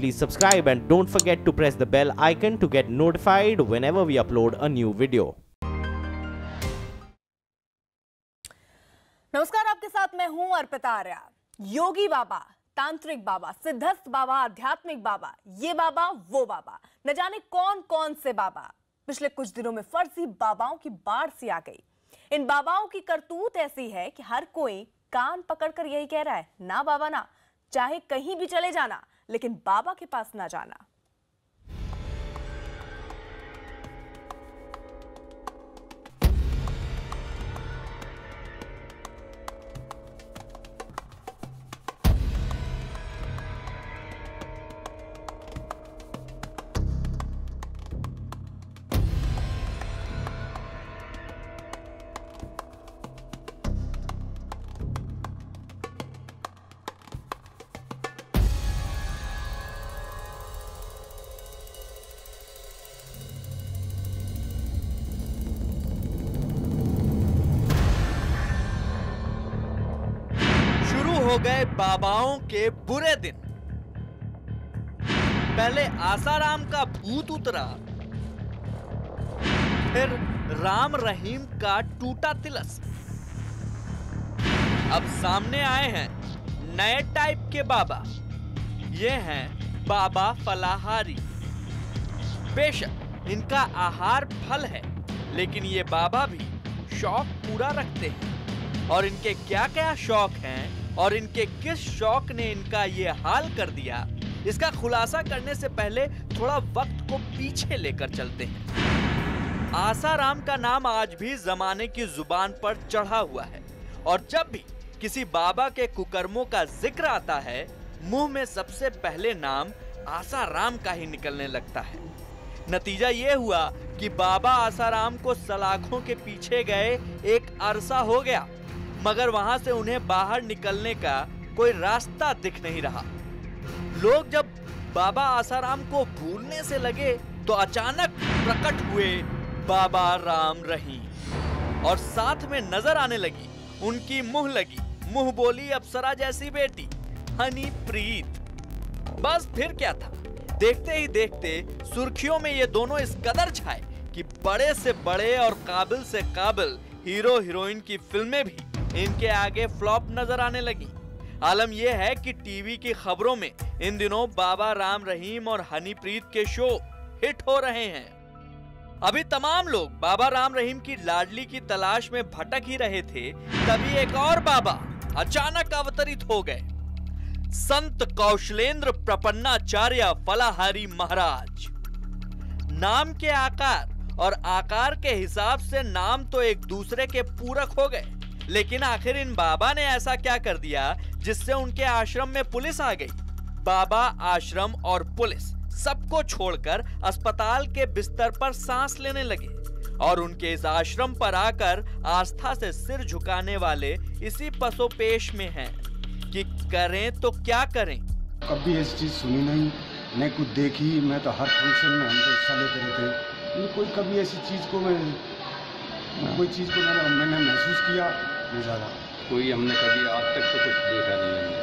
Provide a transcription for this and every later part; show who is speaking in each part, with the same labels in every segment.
Speaker 1: please subscribe and don't forget to press the bell icon to get notified whenever we upload a new video.
Speaker 2: नमस्कार, आपके साथ मैं हूं अर्पिता आर्या। योगी बाबा, तांत्रिक बाबा, सिद्धस्थ बाबा, आध्यात्मिक बाबा, ये बाबा वो बाबा, न जाने कौन कौन से बाबा। पिछले कुछ दिनों में फर्जी बाबाओं की बाढ़ सी आ गई। इन बाबाओं की करतूत ऐसी है कि हर कोई कान पकड़कर यही कह रहा है, ना बाबा ना, चाहे कहीं भी चले जाना, लेकिन बाबा के पास ना जाना।
Speaker 3: हो गए बाबाओं के बुरे दिन। पहले आसाराम का भूत उतरा, फिर राम रहीम का टूटा तिलस्म। अब सामने आए हैं नए टाइप के बाबा। ये हैं बाबा फलाहारी। बेशक इनका आहार फल है, लेकिन ये बाबा भी शौक पूरा रखते हैं। और इनके क्या क्या शौक हैं और इनके किस शौक ने इनका ये हाल कर दिया, इसका खुलासा करने से पहले थोड़ा वक्त को पीछे लेकर चलते हैं। आसाराम का नाम आज भी जमाने की जुबान पर चढ़ा हुआ है, और जब भी किसी बाबा के कुकर्मों का जिक्र आता है, मुंह में सबसे पहले नाम आसाराम का ही निकलने लगता है। नतीजा ये हुआ कि बाबा आसाराम को सलाखों के पीछे गए एक अरसा हो गया, मगर वहां से उन्हें बाहर निकलने का कोई रास्ता दिख नहीं रहा। लोग जब बाबा आसाराम को भूलने से लगे तो अचानक प्रकट हुए बाबा राम रहीम, और साथ में नजर आने लगी उनकी मुंह बोली अप्सरा जैसी बेटी हनीप्रीत। बस फिर क्या था, देखते ही देखते सुर्खियों में ये दोनों इस कदर छाए कि बड़े से बड़े और काबिल से काबिल हीरो हीरोइन की फिल्में भी इनके आगे फ्लॉप नजर आने लगी। आलम यह है कि टीवी की खबरों में इन दिनों बाबा राम रहीम और हनीप्रीत के शो हिट हो रहे हैं। अभी तमाम लोग बाबा राम रहीम की लाडली की तलाश में भटक ही रहे थे, तभी एक और बाबा अचानक अवतरित हो गए। संत कौशलेंद्र प्रपन्नाचार्य फलाहारी महाराज। नाम के आकार और आकार के हिसाब से नाम तो एक दूसरे के पूरक हो गए, लेकिन आखिर इन बाबा ने ऐसा क्या कर दिया जिससे उनके आश्रम में पुलिस आ गई। बाबा आश्रम और पुलिस सबको छोड़कर अस्पताल के बिस्तर पर सांस लेने लगे, और उनके इस आश्रम पर आकर आस्था से सिर झुकाने वाले इसी पसोपेश में हैं कि करें तो क्या करें।
Speaker 4: कभी ऐसी चीज सुनी नहीं, न कुछ देखी। मैं तो हर फंक्शन में हम तो हिस्सा लेते रहते, कोई कभी ऐसी चीज को मैंने महसूस किया नहीं। ज़्यादा
Speaker 5: कोई हमने कभी आज तक तो कुछ देखा नहीं है।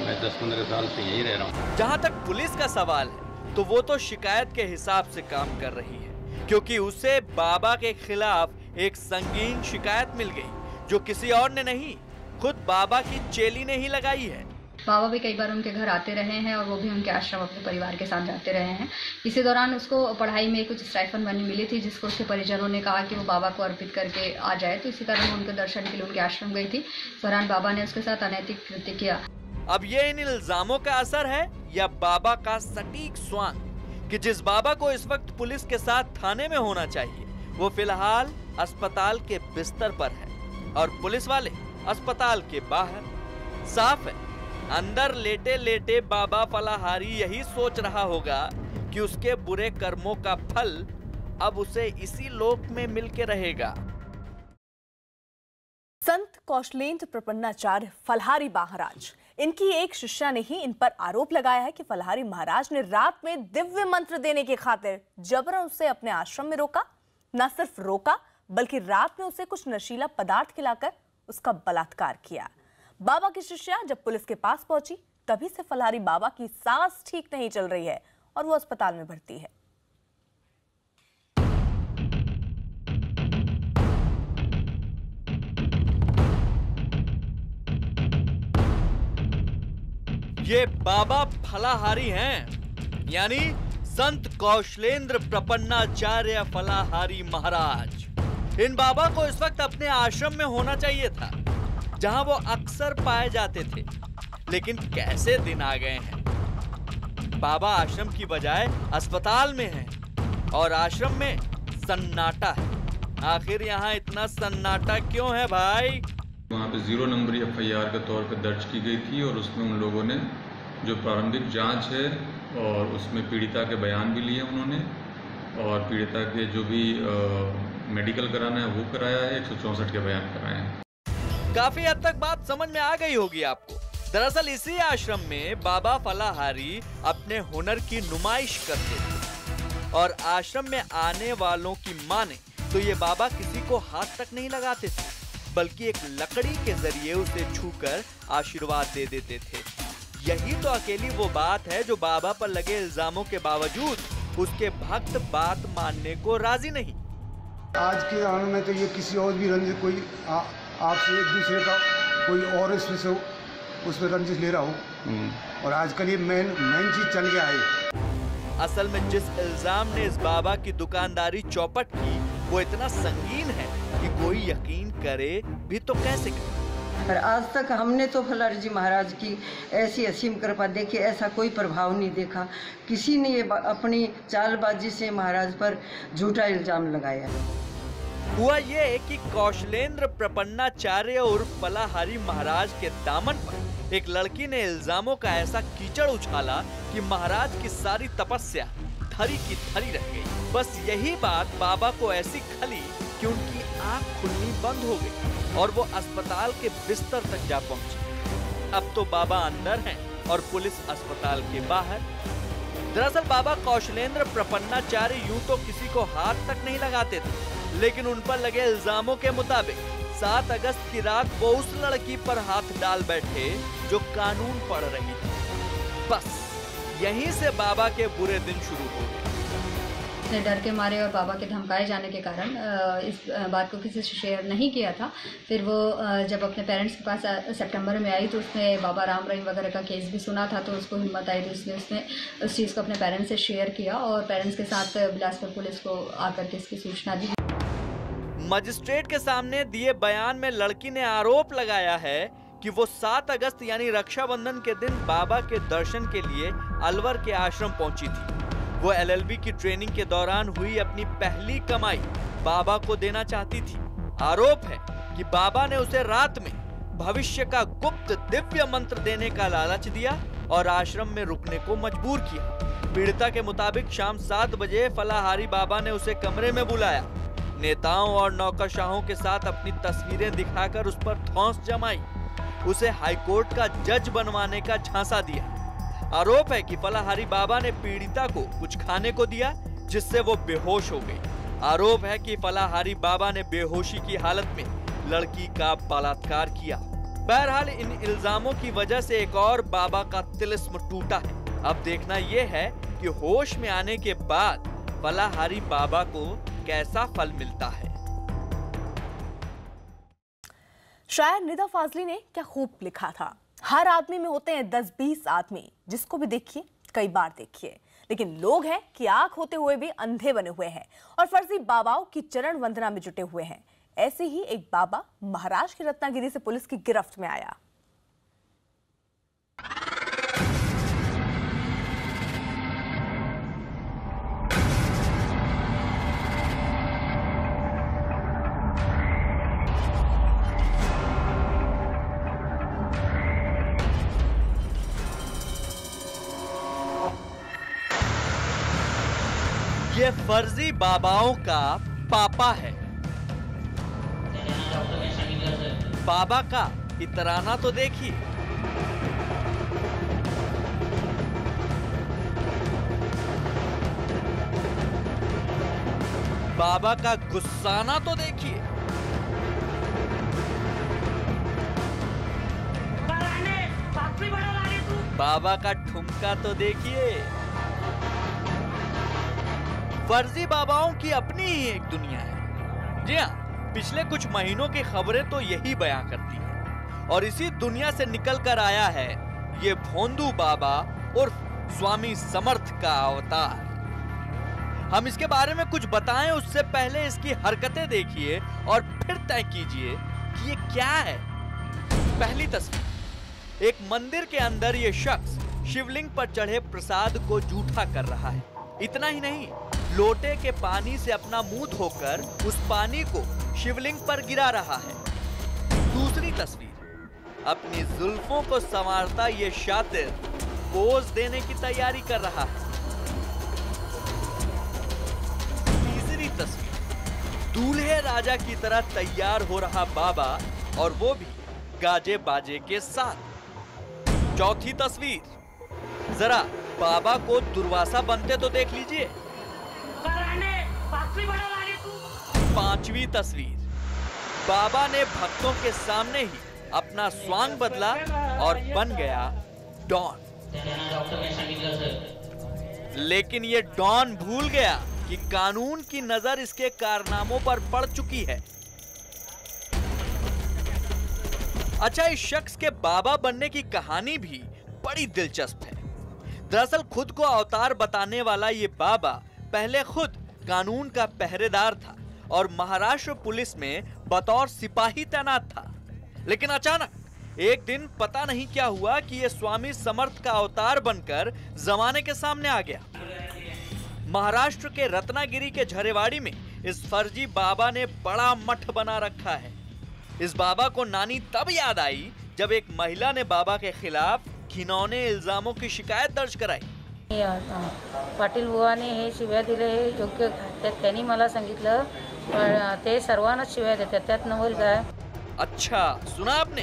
Speaker 5: मैं 10-15 साल से यही रह रहा हूँ।
Speaker 3: जहाँ तक पुलिस का सवाल है, तो वो तो शिकायत के हिसाब से काम कर रही है, क्योंकि उसे बाबा के खिलाफ एक संगीन शिकायत मिल गई, जो किसी और ने नहीं, खुद बाबा की चेली ने ही लगाई है।
Speaker 6: बाबा भी कई बार उनके घर आते रहे हैं, और वो भी उनके आश्रम अपने परिवार के साथ जाते रहे हैं। इसी दौरान उसको पढ़ाई में कुछ स्टाइफन मनी मिली थी, जिसको उसके परिजनों ने कहा कि वो बाबा को अर्पित करके आ जाए, तो इसी कारण वो उनके दर्शन के लिए उनके आश्रम गई थी। इस दौरान बाबा ने उसके साथ अनैतिक कृत्य किया।
Speaker 3: अब ये इन इल्जामों का असर है या बाबा का सटीक स्वांग कि जिस बाबा को इस वक्त पुलिस के साथ थाने में होना चाहिए, वो फिलहाल अस्पताल के बिस्तर पर है, और पुलिस वाले अस्पताल के बाहर। साफ है, अंदर लेटे लेटे बाबा फलाहारी यही सोच रहा होगा कि उसके बुरे कर्मों का फल अब उसे इसी लोक में मिलके रहेगा।
Speaker 2: संत कौशलेंद्र प्रपन्नाचार्य फलाहारी महाराज, इनकी एक शिष्या ने ही इन पर आरोप लगाया है कि फलाहारी महाराज ने रात में दिव्य मंत्र देने की खातिर जबरन उसे अपने आश्रम में रोका। न सिर्फ रोका, बल्कि रात में उसे कुछ नशीला पदार्थ खिलाकर उसका बलात्कार किया। बाबा की शिष्या जब पुलिस के पास पहुंची तभी से फलाहारी बाबा की सांस ठीक नहीं चल रही है और वो अस्पताल में भर्ती है।
Speaker 3: ये बाबा फलाहारी हैं, यानी संत कौशलेंद्र प्रपन्नाचार्य फलाहारी महाराज। इन बाबा को इस वक्त अपने आश्रम में होना चाहिए था, जहां वो अक्सर पाए जाते थे, लेकिन कैसे दिन आ गए हैं। बाबा आश्रम की बजाय अस्पताल में हैं और आश्रम में सन्नाटा है। आखिर यहाँ इतना सन्नाटा क्यों है भाई?
Speaker 5: वहाँ पे 0 नंबर FIR के तौर पे दर्ज की गई थी और उसमें उन लोगों ने जो प्रारंभिक जांच है और उसमें पीड़िता के बयान भी लिए उन्होंने, और पीड़िता के जो भी मेडिकल कराना है वो कराया है, 164 के बयान कराए हैं।
Speaker 3: काफी हद तक बात समझ में आ गई होगी आपको। दरअसल इसी आश्रम में बाबा फलाहारी अपने हुनर की नुमाइश करते थे और आश्रम में आने वालों की माने तो ये बाबा किसी को हाथ तक नहीं लगाते थे, बल्कि एक लकड़ी के जरिए उसे छूकर आशीर्वाद दे देते थे। यही तो अकेली वो बात है जो बाबा पर लगे इल्जामों के बावजूद उसके भक्त बात मानने को राजी नहीं।
Speaker 4: आज के ज़माने में तो ये किसी और भी रंजिश कोई आपसे एक दूसरे का कोई और इसमें से उसमें रंजिश ले रहा हो, और आजकल ये मेन चीज चल गया है।
Speaker 3: असल में जिस इल्जाम ने इस बाबा की दुकानदारी चौपट की वो इतना संगीन है कि कोई यकीन करे भी तो कैसे करे।
Speaker 7: पर आज तक हमने तो फलाहारी जी महाराज की ऐसी असीम कृपा देखी, ऐसा कोई प्रभाव नहीं देखा। किसी ने ये अपनी चालबाजी से महाराज पर झूठा इल्जाम लगाया।
Speaker 3: हुआ ये कि कौशलेंद्र प्रपन्नाचार्य उर्फ फलाहारी महाराज के दामन पर एक लड़की ने इल्जामों का ऐसा कीचड़ उछाला कि महाराज की सारी तपस्या धरी की धरी रह गई। बस यही बात बाबा को ऐसी खली कि उनकी आंख खुलनी बंद हो गई और वो अस्पताल के बिस्तर तक जा पहुंचे। अब तो बाबा अंदर हैं और पुलिस अस्पताल के बाहर। दरअसल बाबा कौशलेंद्र प्रपन्नाचार्य यूं तो किसी को हाथ तक नहीं लगाते थे, लेकिन उन पर लगे इल्जामों के मुताबिक 7 अगस्त की रात वो उस लड़की पर हाथ डाल बैठे जो कानून पढ़ रही थी। बस यहीं से बाबा के बुरे दिन शुरू हो गए।
Speaker 6: डर के मारे और बाबा के धमकाए जाने के कारण इस बात को किसी से शेयर नहीं किया था। फिर वो जब अपने पेरेंट्स के पास सितंबर में आई तो उसने बाबा राम रहीम वगैरह का केस भी सुना था, तो उसको हिम्मत आई तो उसने उस चीज़ को अपने पेरेंट्स से शेयर किया और पेरेंट्स के साथ बिलासपुर पुलिस को आकर के इसकी सूचना दी।
Speaker 3: मजिस्ट्रेट के सामने दिए बयान में लड़की ने आरोप लगाया है कि वो 7 अगस्त यानी रक्षाबंधन के दिन बाबा के दर्शन के लिए अलवर के आश्रम पहुंची थी। वो LLB की ट्रेनिंग के दौरान हुई अपनी पहली कमाई बाबा को देना चाहती थी। आरोप है कि बाबा ने उसे रात में भविष्य का गुप्त दिव्य मंत्र देने का लालच दिया और आश्रम में रुकने को मजबूर किया। पीड़िता के मुताबिक शाम 7 बजे फलाहारी बाबा ने उसे कमरे में बुलाया, नेताओं और नौकरशाहों के साथ अपनी तस्वीरें दिखाकर उस पर धौंस जमाई, उसे हाईकोर्ट का जज बनवाने का झांसा दिया। आरोप है कि फलाहारी बाबा ने पीड़िता को कुछ खाने को दिया जिससे वो बेहोश हो गई। आरोप है कि फलाहारी बाबा ने बेहोशी की हालत में लड़की का बलात्कार किया। बहरहाल इन इल्जामों की वजह से एक और बाबा का तिलिस्म टूटा है। अब देखना यह है कि होश में आने के बाद फलाहारी बाबा को कैसा फल मिलता है।
Speaker 2: शायर निदा फाजली ने क्या खूब लिखा था, हर आदमी में होते हैं 10-20 आदमी, जिसको भी देखिए कई बार देखिए, लेकिन लोग हैं कि आंख होते हुए भी अंधे बने हुए हैं और फर्जी बाबाओं की चरण वंदना में जुटे हुए हैं। ऐसे ही एक बाबा महाराष्ट्र के रत्नागिरी से पुलिस की गिरफ्त में आया।
Speaker 3: ये फर्जी बाबाओं का पापा है। बाबा का इतराना तो देखिए। बाबा का गुस्साना तो देखिए। बाबा का ठुमका तो देखिए। फर्जी बाबाओं की अपनी ही एक दुनिया है। जी हाँ, पिछले कुछ महीनों की खबरें तो यही बयां करती हैं और इसी दुनिया से निकल कर आया है ये भोंदू बाबा उर्फ स्वामी समर्थ का अवतार। हम इसके बारे में कुछ बताएं उससे पहले इसकी हरकतें देखिए और फिर तय कीजिए कि ये क्या है। पहली तस्वीर, एक मंदिर के अंदर ये शख्स शिवलिंग पर चढ़े प्रसाद को जूठा कर रहा है। इतना ही नहीं, लोटे के पानी से अपना मुंह धोकर उस पानी को शिवलिंग पर गिरा रहा है। दूसरी तस्वीर, अपनी जुल्फों को संवारता ये शातिर पोज देने की तैयारी कर रहा है। तीसरी तस्वीर, दूल्हे राजा की तरह तैयार हो रहा बाबा और वो भी गाजे बाजे के साथ। चौथी तस्वीर, जरा बाबा को दुर्वासा बनते तो देख लीजिए। पांचवी तस्वीर, बाबा ने भक्तों के सामने ही अपना स्वांग बदला और बन गया डॉन। लेकिन ये डॉन भूल गया कि कानून की नजर इसके कारनामों पर पड़ चुकी है। अच्छा, इस शख्स के बाबा बनने की कहानी भी बड़ी दिलचस्प है। दरअसल खुद को अवतार बताने वाला ये बाबा पहले खुद कानून का पहरेदार था और महाराष्ट्र पुलिस में बतौर सिपाही तैनात था। लेकिन अचानक एक दिन पता नहीं क्या हुआ कि यह स्वामी समर्थ का अवतार बनकर जमाने के सामने आ गया। महाराष्ट्र के रत्नागिरी के झरेवाड़ी में इस फर्जी बाबा ने बड़ा मठ बना रखा है। इस बाबा को नानी तब याद आई जब एक महिला ने बाबा के खिलाफ घिनौने इल्जामों की शिकायत दर्ज कराई।
Speaker 8: पाटील बुवाने हे शिव्या दिले हे योग्य, त्यांनी मला सांगितलं, पण ते सर्वांनाच शिव्या देतात, त्यात नवल काय?
Speaker 3: अच्छा, सुना आपने?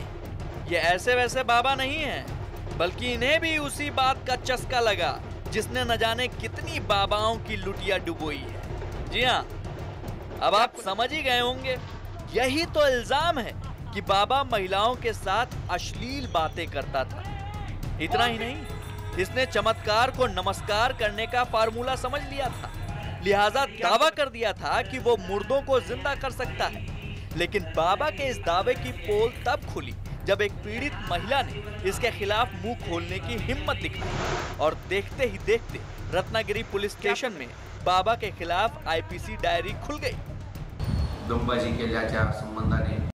Speaker 3: ये ऐसे वैसे बाबा नहीं हैं, बल्कि इन्हें भी उसी बात का चस्का लगा जिसने न जाने कितनी बाबाओं की लुटिया डुबोई है। जी हाँ, अब आप समझ ही गए होंगे। यही तो इल्जाम है कि बाबा महिलाओं के साथ अश्लील बातें करता था। इतना ही नहीं, इसने चमत्कार को नमस्कार करने का फार्मूला समझ लिया था, लिहाजा दावा कर दिया था कि वो मुर्दों को जिंदा कर सकता है। लेकिन बाबा के इस दावे की पोल तब खुली जब एक पीड़ित महिला ने इसके खिलाफ मुंह खोलने की हिम्मत दिखाई और देखते ही देखते रत्नागिरी पुलिस स्टेशन में बाबा के खिलाफ आईपीसी डायरी खुल गई।
Speaker 9: दमबाजी केल्याच्या संबंधाने